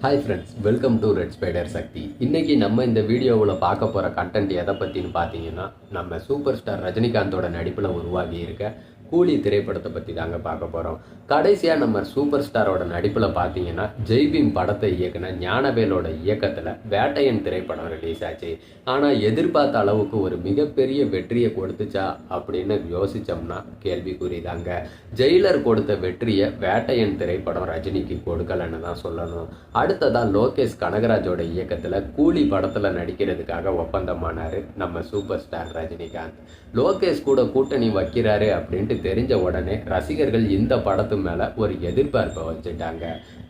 Hi friends, welcome to red spider Sakthi. இன்றைக்கி நம்ம இந்த வீடியோவில் பார்க்க போகிற கண்டென்ட் எதை பற்றின்னு பார்த்தீங்கன்னா, நம்ம சூப்பர் ஸ்டார் ரஜினிகாந்தோட நடிப்பில் உருவாகி இருக்க கூலி திரைப்படத்தை பற்றி தாங்க பார்க்க போகிறோம். கடைசியாக நம்ம சூப்பர் ஸ்டாரோட நடிப்பில் பார்த்தீங்கன்னா, ஜெய்பீம் படத்தை இயக்குன ஞானவேலோட இயக்கத்தில் வேட்டையன் திரைப்படம் ரிலீஸ் ஆச்சு. ஆனால் எதிர்பார்த்த அளவுக்கு ஒரு மிகப்பெரிய வெற்றியை கொடுத்துச்சா அப்படின்னு யோசித்தோம்னா கேள்விக்குறி தாங்க. ஜெயிலர் கொடுத்த வெற்றியை வேட்டையன் திரைப்படம் ரஜினிக்கு கொடுக்கலன்னு தான் சொல்லணும். அடுத்ததான் லோகேஷ் கனகராஜோட இயக்கத்தில் கூலி படத்தில் நடிக்கிறதுக்காக ஒப்பந்தமானார் நம்ம சூப்பர் ஸ்டார் ரஜினிகாந்த். லோகேஷ் கூட கூட்டணி வைக்கிறாரு அப்படின்ட்டு தெரிஞ்ச உடனே ரசிகர்கள் இந்த படத்து மேலே ஒரு எதிர்பார்ப்பை வச்சுட்டாங்க.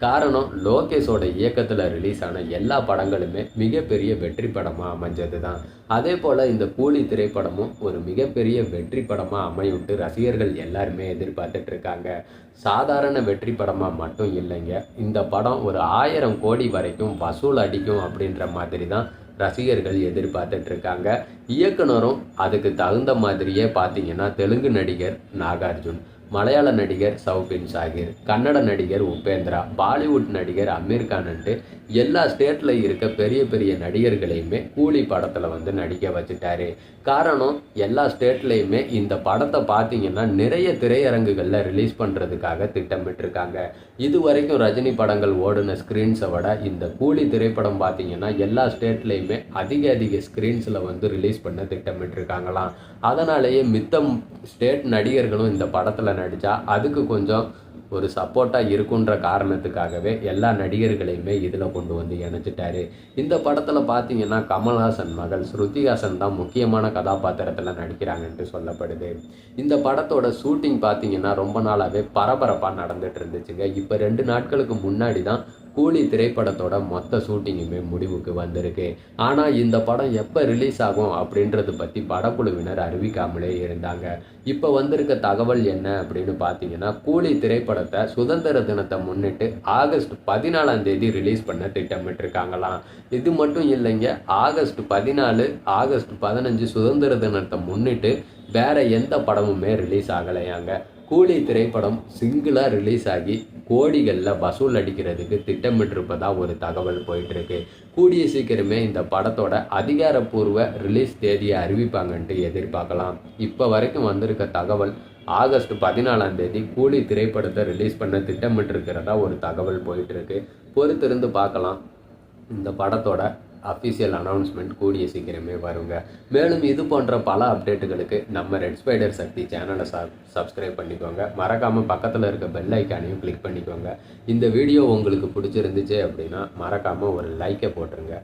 காரணம், லோகேஷோட இயக்கத்தில் ரிலீஸ் ஆன எல்லா படங்களுமே மிகப்பெரிய வெற்றி படமாக அமைஞ்சது தான். அதே போல் இந்த கூலி திரைப்படமும் ஒரு மிகப்பெரிய வெற்றி படமாக அமையுட்டு ரசிகர்கள் எல்லாருமே எதிர்பார்த்துட்டு இருக்காங்க. சாதாரண வெற்றி படமாக மட்டும் இல்லைங்க, இந்த படம் ஒரு 1000 கோடி வரைக்கும் வசூல் அடிக்கும் அப்படின்ற மாதிரி தான் ரசிகர்கள் எதிர்பார்த்துட்டு இருக்காங்க. இயக்குனரும் அதுக்கு தகுந்த மாதிரியே பார்த்தீங்கன்னா தெலுங்கு நடிகர் நாகார்ஜுன், மலையாள நடிகர் சௌபின் ஷாகிர், கன்னட நடிகர் உபேந்திரா, பாலிவுட் நடிகர் அமீர் கான்ட்டு எல்லா ஸ்டேட்டில் இருக்க பெரிய பெரிய நடிகர்களையுமே கூலி படத்தில் நடிக்க வச்சுட்டாரு. காரணம், எல்லா ஸ்டேட்லேயுமே இந்த படத்தை பார்த்தீங்கன்னா நிறைய திரையரங்குகளில் ரிலீஸ் பண்ணுறதுக்காக திட்டமிட்டிருக்காங்க. இது வரைக்கும் ரஜினி படங்கள் ஓடின ஸ்க்ரீன்ஸை விட இந்த கூலி திரைப்படம் பார்த்தீங்கன்னா எல்லா ஸ்டேட்லேயுமே அதிக ஸ்க்ரீன்ஸில் ரிலீஸ் பண்ண திட்டமிட்டிருக்காங்களாம். அதனாலேயே மித்தம் ஸ்டேட் நடிகர்களும் இந்த படத்தில் நடித்தா அதுக்கு கொஞ்சம் ஒரு சப்போர்ட்டாக இருக்குன்ற காரணத்துக்காகவே எல்லா நடிகர்களையுமே இதில் கொண்டு இணைச்சிட்டாரு. இந்த படத்தில் பார்த்தீங்கன்னா கமல்ஹாசன் மகள் ஸ்ருதிஹாசன் தான் முக்கியமான கதாபாத்திரத்தில் நடிக்கிறாங்கன்ட்டு சொல்லப்படுது. இந்த படத்தோட ஷூட்டிங் பார்த்தீங்கன்னா ரொம்ப நாளாகவே பரபரப்பாக நடந்துட்டு இருந்துச்சுங்க. இப்போ 2 நாட்களுக்கு முன்னாடி தான் கூலி திரைப்படத்தோட மொத்த ஷூட்டிங்குமே முடிவுக்கு வந்திருக்கு. ஆனால் இந்த படம் எப்போ ரிலீஸ் ஆகும் அப்படின்றத பற்றி படக்குழுவினர் அறிவிக்காமலே இருந்தாங்க. இப்போ வந்திருக்க தகவல் என்ன அப்படின்னு பார்த்தீங்கன்னா, கூலி திரைப்படத்தை சுதந்திர தினத்தை முன்னிட்டு ஆகஸ்ட் 14ஆம் தேதி ரிலீஸ் பண்ண திட்டமிட்டிருக்காங்களாம். இது மட்டும் இல்லைங்க, ஆகஸ்ட் 14, ஆகஸ்ட் 15 சுதந்திர தினத்தை முன்னிட்டு வேற எந்த படமுமே ரிலீஸ் ஆகலையாங்க. கூலி திரைப்படம் சிங்கிளாக ரிலீஸ் ஆகி கோடிகளில் வசூல் அடிக்கிறதுக்கு திட்டமிட்டிருப்பதா ஒரு தகவல் போயிட்டுருக்கு. கூடிய சீக்கிரமே இந்த படத்தோட அதிகாரப்பூர்வ ரிலீஸ் தேதியை அறிவிப்பாங்கன்ட்டு எதிர்பார்க்கலாம். இப்போ வரைக்கும் வந்திருக்க தகவல் ஆகஸ்ட் 14ஆம் தேதி கூலி திரைப்படத்தை ரிலீஸ் பண்ண திட்டமிட்டிருக்கிறதா ஒரு தகவல் போயிட்டுருக்கு. பொறுத்திருந்து பார்க்கலாம். இந்த படத்தோட அஃபிஷியல் அனௌன்ஸ்மெண்ட் கூடிய சீக்கிரமே வருங்க. மேலும் இது போன்ற பல அப்டேட்டுகளுக்கு நம்ம ரெட் ஸ்பைடர் சக்தி சேனலை சப்ஸ்கிரைப் பண்ணிக்கோங்க. மறக்காமல் பக்கத்தில் இருக்க பெல் ஐக்கானையும் கிளிக் பண்ணிக்கோங்க. இந்த வீடியோ உங்களுக்கு பிடிச்சிருந்துச்சு அப்படின்னா மறக்காமல் ஒரு லைக்கை போட்டுருங்க.